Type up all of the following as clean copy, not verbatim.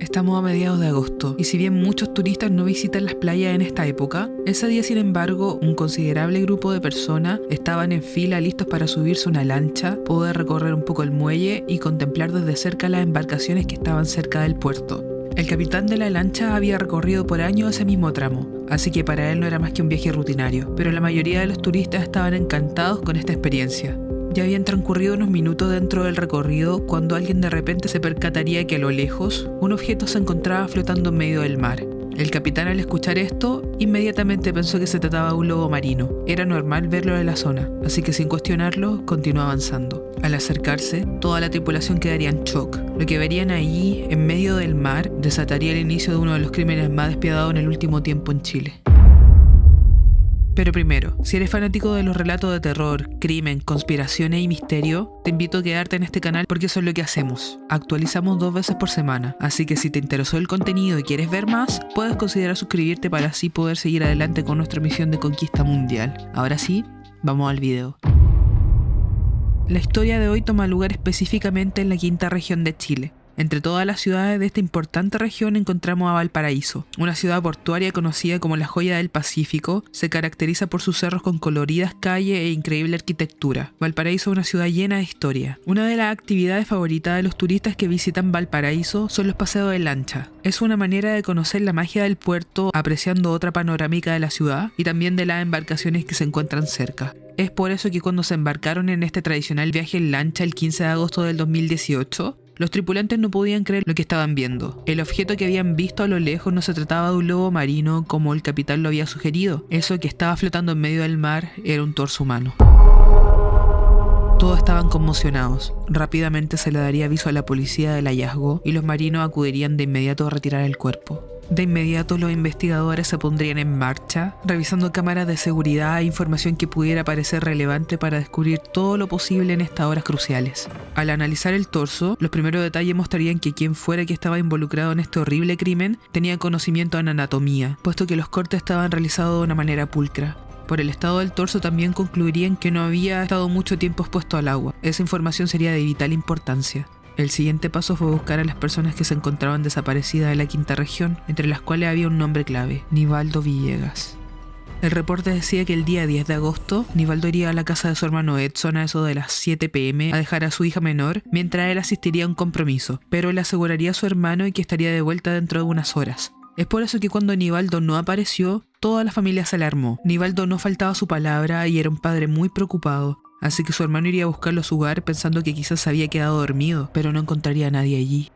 Estamos a mediados de agosto, y si bien muchos turistas no visitan las playas en esta época, ese día, sin embargo, un considerable grupo de personas estaban en fila listos para subirse a una lancha, poder recorrer un poco el muelle y contemplar desde cerca las embarcaciones que estaban cerca del puerto. El capitán de la lancha había recorrido por años ese mismo tramo, así que para él no era más que un viaje rutinario, pero la mayoría de los turistas estaban encantados con esta experiencia. Ya habían transcurrido unos minutos dentro del recorrido cuando alguien de repente se percataría que a lo lejos un objeto se encontraba flotando en medio del mar. El capitán, al escuchar esto, inmediatamente pensó que se trataba de un lobo marino. Era normal verlo en la zona, así que sin cuestionarlo, continuó avanzando. Al acercarse, toda la tripulación quedaría en shock. Lo que verían allí, en medio del mar, desataría el inicio de uno de los crímenes más despiadados en el último tiempo en Chile. Pero primero, si eres fanático de los relatos de terror, crimen, conspiraciones y misterio, te invito a quedarte en este canal porque eso es lo que hacemos. Actualizamos 2 veces por semana, así que si te interesó el contenido y quieres ver más, puedes considerar suscribirte para así poder seguir adelante con nuestra misión de conquista mundial. Ahora sí, vamos al video. La historia de hoy toma lugar específicamente en la quinta región de Chile. Entre todas las ciudades de esta importante región encontramos a Valparaíso. Una ciudad portuaria conocida como la joya del Pacífico, se caracteriza por sus cerros con coloridas calles e increíble arquitectura. Valparaíso es una ciudad llena de historia. Una de las actividades favoritas de los turistas que visitan Valparaíso son los paseos de lancha. Es una manera de conocer la magia del puerto apreciando otra panorámica de la ciudad y también de las embarcaciones que se encuentran cerca. Es por eso que cuando se embarcaron en este tradicional viaje en lancha el 15 de agosto del 2018, los tripulantes no podían creer lo que estaban viendo. El objeto que habían visto a lo lejos no se trataba de un lobo marino como el capitán lo había sugerido. Eso que estaba flotando en medio del mar era un torso humano. Todos estaban conmocionados. Rápidamente se le daría aviso a la policía del hallazgo y los marinos acudirían de inmediato a retirar el cuerpo. De inmediato los investigadores se pondrían en marcha, revisando cámaras de seguridad e información que pudiera parecer relevante para descubrir todo lo posible en estas horas cruciales. Al analizar el torso, los primeros detalles mostrarían que quien fuera que estaba involucrado en este horrible crimen tenía conocimiento en anatomía, puesto que los cortes estaban realizados de una manera pulcra. Por el estado del torso también concluirían que no había estado mucho tiempo expuesto al agua. Esa información sería de vital importancia. El siguiente paso fue buscar a las personas que se encontraban desaparecidas de la quinta región, entre las cuales había un nombre clave: Nivaldo Villegas. El reporte decía que el día 10 de agosto, Nivaldo iría a la casa de su hermano Edson a eso de las 7 p.m. a dejar a su hija menor, mientras él asistiría a un compromiso, pero le aseguraría a su hermano y que estaría de vuelta dentro de unas horas. Es por eso que cuando Nivaldo no apareció, toda la familia se alarmó. Nivaldo no faltaba a su palabra y era un padre muy preocupado. Así que su hermano iría a buscarlo a su hogar pensando que quizás se había quedado dormido, pero no encontraría a nadie allí.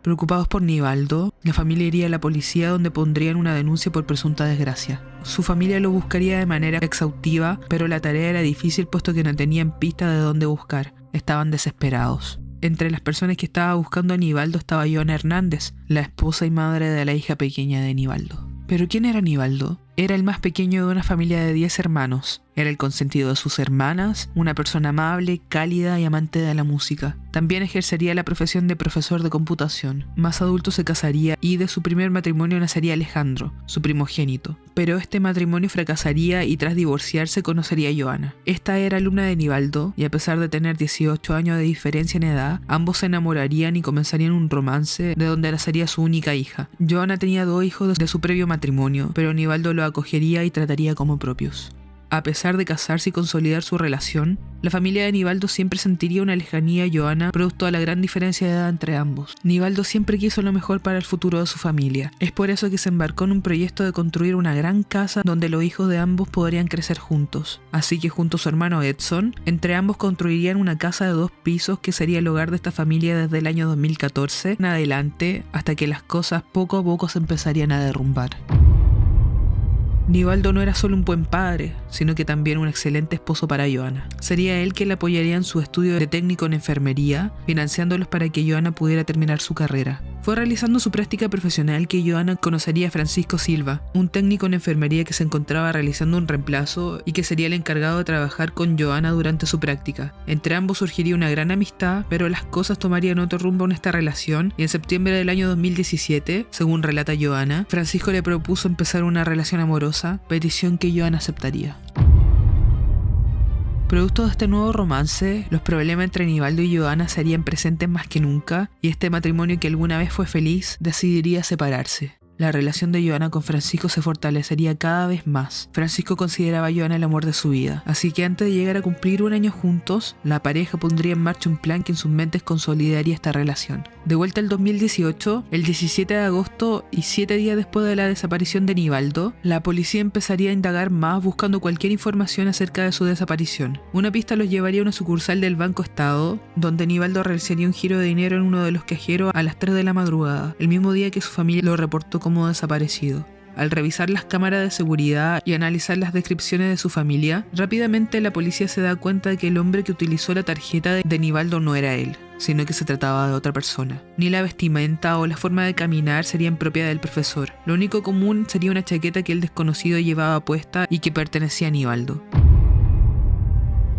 Preocupados por Nivaldo, la familia iría a la policía donde pondrían una denuncia por presunta desgracia. Su familia lo buscaría de manera exhaustiva, pero la tarea era difícil puesto que no tenían pista de dónde buscar. Estaban desesperados. Entre las personas que estaba buscando a Nivaldo estaba Joana Hernández, la esposa y madre de la hija pequeña de Nivaldo. ¿Pero quién era Nivaldo? Era el más pequeño de una familia de 10 hermanos. Era el consentido de sus hermanas, una persona amable, cálida y amante de la música. También ejercería la profesión de profesor de computación. Más adulto se casaría y de su primer matrimonio nacería Alejandro, su primogénito. Pero este matrimonio fracasaría y tras divorciarse conocería a Joana. Esta era alumna de Nivaldo y a pesar de tener 18 años de diferencia en edad, ambos se enamorarían y comenzarían un romance de donde nacería su única hija. Joana tenía 2 hijos de su previo matrimonio, pero Nivaldo lo acogería y trataría como propios. A pesar de casarse y consolidar su relación, la familia de Nivaldo siempre sentiría una lejanía a Joana producto de la gran diferencia de edad entre ambos. Nivaldo siempre quiso lo mejor para el futuro de su familia. Es por eso que se embarcó en un proyecto de construir una gran casa donde los hijos de ambos podrían crecer juntos. Así que junto a su hermano Edson, entre ambos construirían una casa de 2 pisos que sería el hogar de esta familia desde el año 2014 en adelante, hasta que las cosas poco a poco se empezarían a derrumbar. Nivaldo no era solo un buen padre, sino que también un excelente esposo para Joana. Sería él quien la apoyaría en su estudio de técnico en enfermería, financiándolos para que Joana pudiera terminar su carrera. Fue realizando su práctica profesional que Joana conocería a Francisco Silva, un técnico en enfermería que se encontraba realizando un reemplazo y que sería el encargado de trabajar con Joana durante su práctica. Entre ambos surgiría una gran amistad, pero las cosas tomarían otro rumbo en esta relación y en septiembre del año 2017, según relata Joana, Francisco le propuso empezar una relación amorosa, petición que Joana aceptaría. Producto de este nuevo romance, los problemas entre Nivaldo y Johanna se harían presentes más que nunca, y este matrimonio que alguna vez fue feliz decidiría separarse. La relación de Johanna con Francisco se fortalecería cada vez más. Francisco consideraba a Johanna el amor de su vida, así que antes de llegar a cumplir un año juntos, la pareja pondría en marcha un plan que en sus mentes consolidaría esta relación. De vuelta al 2018, el 17 de agosto y 7 días después de la desaparición de Nivaldo, la policía empezaría a indagar más buscando cualquier información acerca de su desaparición. Una pista los llevaría a una sucursal del Banco Estado, donde Nivaldo realizaría un giro de dinero en uno de los cajeros a las 3 de la madrugada, el mismo día que su familia lo reportó como desaparecido. Al revisar las cámaras de seguridad y analizar las descripciones de su familia, rápidamente la policía se da cuenta de que el hombre que utilizó la tarjeta de Nivaldo no era él, sino que se trataba de otra persona. Ni la vestimenta o la forma de caminar serían propias del profesor. Lo único común sería una chaqueta que el desconocido llevaba puesta y que pertenecía a Nivaldo.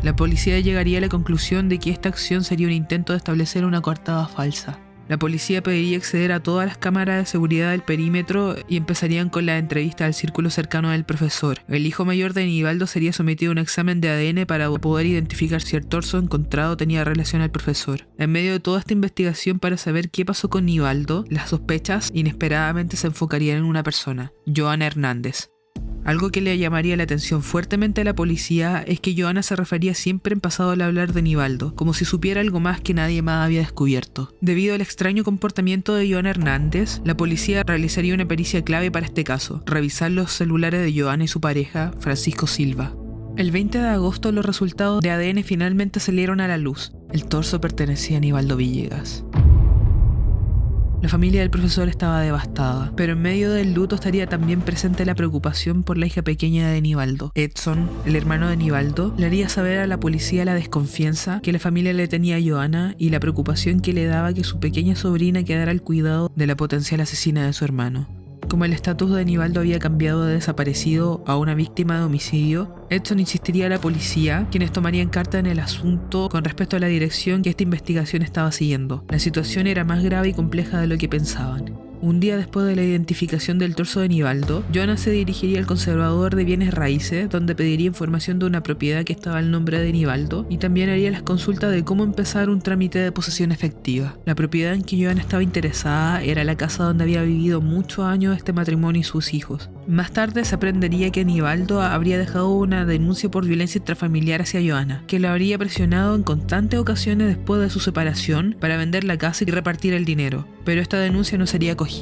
La policía llegaría a la conclusión de que esta acción sería un intento de establecer una coartada falsa. La policía pediría acceder a todas las cámaras de seguridad del perímetro y empezarían con la entrevista al círculo cercano del profesor. El hijo mayor de Nivaldo sería sometido a un examen de ADN para poder identificar si el torso encontrado tenía relación al profesor. En medio de toda esta investigación para saber qué pasó con Nivaldo, las sospechas inesperadamente se enfocarían en una persona, Johanna Hernández. Algo que le llamaría la atención fuertemente a la policía es que Johanna se refería siempre en pasado al hablar de Nivaldo, como si supiera algo más que nadie más había descubierto. Debido al extraño comportamiento de Johanna Hernández, la policía realizaría una pericia clave para este caso, revisar los celulares de Johanna y su pareja, Francisco Silva. El 20 de agosto los resultados de ADN finalmente salieron a la luz. El torso pertenecía a Nivaldo Villegas. La familia del profesor estaba devastada, pero en medio del luto estaría también presente la preocupación por la hija pequeña de Nivaldo. Edson, el hermano de Nivaldo, le haría saber a la policía la desconfianza que la familia le tenía a Johanna y la preocupación que le daba que su pequeña sobrina quedara al cuidado de la potencial asesina de su hermano. Como el estatus de Nivaldo había cambiado de desaparecido a una víctima de homicidio, Edson insistiría a la policía, quienes tomarían carta en el asunto con respecto a la dirección que esta investigación estaba siguiendo. La situación era más grave y compleja de lo que pensaban. Un día después de la identificación del torso de Nivaldo, Johanna se dirigiría al conservador de bienes raíces, donde pediría información de una propiedad que estaba al nombre de Nivaldo y también haría las consultas de cómo empezar un trámite de posesión efectiva. La propiedad en que Johanna estaba interesada era la casa donde había vivido muchos años este matrimonio y sus hijos. Más tarde se aprendería que Nivaldo habría dejado una denuncia por violencia intrafamiliar hacia Johanna, que la habría presionado en constantes ocasiones después de su separación para vender la casa y repartir el dinero, pero esta denuncia no sería acogida.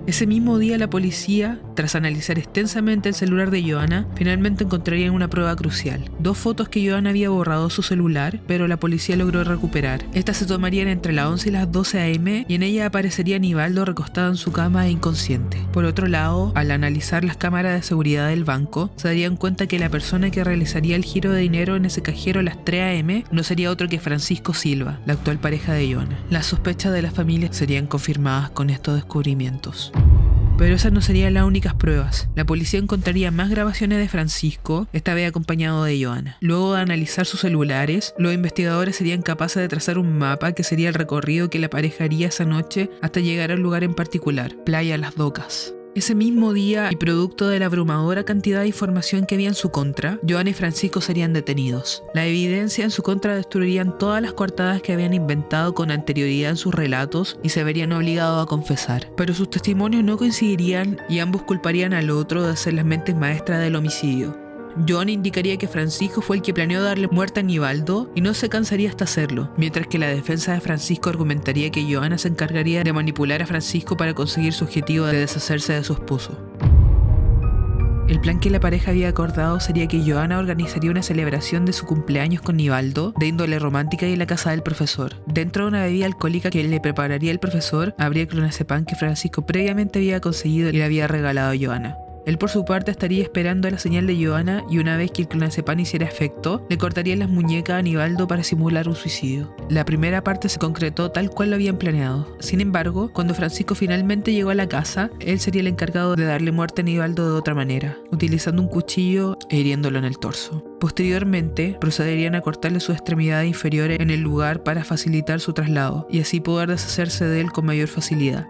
Ese mismo día la policía, tras analizar extensamente el celular de Johanna, finalmente encontrarían una prueba crucial. 2 fotos que Johanna había borrado de su celular, pero la policía logró recuperar. Estas se tomarían entre las 11 y las 12 a.m. y en ella aparecería Nivaldo recostado en su cama e inconsciente. Por otro lado, al analizar las cámaras de seguridad del banco, se darían cuenta que la persona que realizaría el giro de dinero en ese cajero a las 3 a.m. no sería otro que Francisco Silva, la actual pareja de Johanna. Las sospechas de la familia serían confirmadas con estos descubrimientos. Pero esas no serían las únicas pruebas. La policía encontraría más grabaciones de Francisco, esta vez acompañado de Johanna. Luego de analizar sus celulares, los investigadores serían capaces de trazar un mapa que sería el recorrido que la pareja haría esa noche hasta llegar a un lugar en particular, Playa Las Docas. Ese mismo día, y producto de la abrumadora cantidad de información que había en su contra, Johanna y Francisco serían detenidos. La evidencia en su contra destruirían todas las coartadas que habían inventado con anterioridad en sus relatos y se verían obligados a confesar. Pero sus testimonios no coincidirían y ambos culparían al otro de ser las mentes maestras del homicidio. Johanna indicaría que Francisco fue el que planeó darle muerte a Nivaldo y no se cansaría hasta hacerlo, mientras que la defensa de Francisco argumentaría que Johanna se encargaría de manipular a Francisco para conseguir su objetivo de deshacerse de su esposo. El plan que la pareja había acordado sería que Johanna organizaría una celebración de su cumpleaños con Nivaldo, de índole romántica y en la casa del profesor. Dentro de una bebida alcohólica que le prepararía el profesor, habría clonazepam que Francisco previamente había conseguido y le había regalado a Johanna. Él por su parte estaría esperando la señal de Johanna y una vez que el clonazepam hiciera efecto, le cortaría las muñecas a Nivaldo para simular un suicidio. La primera parte se concretó tal cual lo habían planeado. Sin embargo, cuando Francisco finalmente llegó a la casa, él sería el encargado de darle muerte a Nivaldo de otra manera, utilizando un cuchillo e hiriéndolo en el torso. Posteriormente, procederían a cortarle sus extremidades inferiores en el lugar para facilitar su traslado y así poder deshacerse de él con mayor facilidad.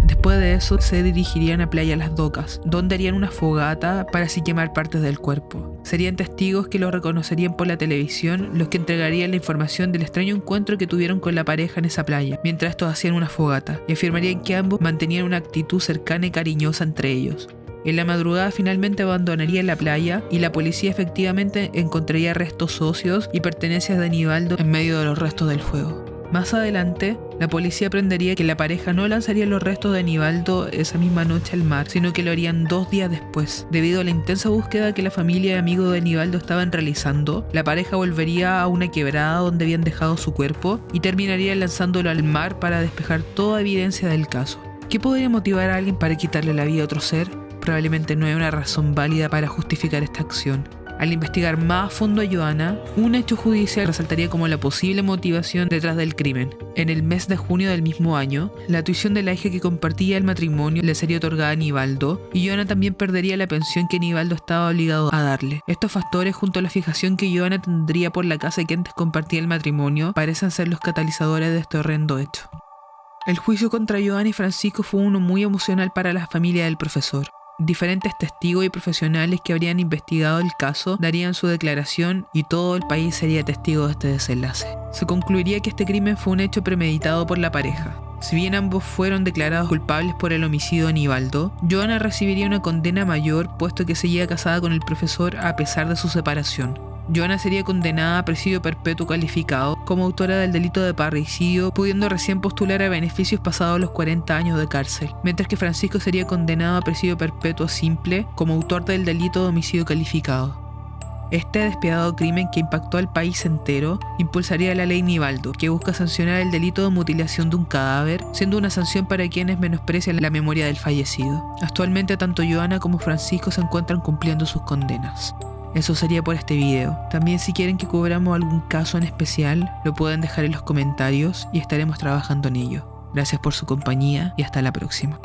Después de eso se dirigirían a Playa Las Docas, donde harían una fogata para así quemar partes del cuerpo. Serían testigos que los reconocerían por la televisión los que entregarían la información del extraño encuentro que tuvieron con la pareja en esa playa, mientras estos hacían una fogata, y afirmarían que ambos mantenían una actitud cercana y cariñosa entre ellos. En la madrugada finalmente abandonarían la playa y la policía efectivamente encontraría restos óseos y pertenencias de Aníbaldo en medio de los restos del fuego. Más adelante, la policía aprendería que la pareja no lanzaría los restos de Aníbaldo esa misma noche al mar, sino que lo harían 2 días después. Debido a la intensa búsqueda que la familia y amigos de Aníbaldo estaban realizando, la pareja volvería a una quebrada donde habían dejado su cuerpo y terminaría lanzándolo al mar para despejar toda evidencia del caso. ¿Qué podría motivar a alguien para quitarle la vida a otro ser? Probablemente no hay una razón válida para justificar esta acción. Al investigar más a fondo a Johanna, un hecho judicial resaltaría como la posible motivación detrás del crimen. En el mes de junio del mismo año, la tuición de la hija que compartía el matrimonio le sería otorgada a Aníbaldo, y Johanna también perdería la pensión que Aníbaldo estaba obligado a darle. Estos factores, junto a la fijación que Johanna tendría por la casa que antes compartía el matrimonio, parecen ser los catalizadores de este horrendo hecho. El juicio contra Johanna y Francisco fue uno muy emocional para la familia del profesor. Diferentes testigos y profesionales que habrían investigado el caso darían su declaración y todo el país sería testigo de este desenlace. Se concluiría que este crimen fue un hecho premeditado por la pareja. Si bien ambos fueron declarados culpables por el homicidio de Aníbaldo, Johanna recibiría una condena mayor puesto que seguía casada con el profesor a pesar de su separación. Johanna sería condenada a presidio perpetuo calificado como autora del delito de parricidio, pudiendo recién postular a beneficios pasados los 40 años de cárcel, mientras que Francisco sería condenado a presidio perpetuo simple como autor del delito de homicidio calificado. Este despiadado crimen que impactó al país entero impulsaría la ley Aníbaldo, que busca sancionar el delito de mutilación de un cadáver, siendo una sanción para quienes menosprecian la memoria del fallecido. Actualmente tanto Johanna como Francisco se encuentran cumpliendo sus condenas. Eso sería por este video. También si quieren que cubramos algún caso en especial, lo pueden dejar en los comentarios y estaremos trabajando en ello. Gracias por su compañía y hasta la próxima.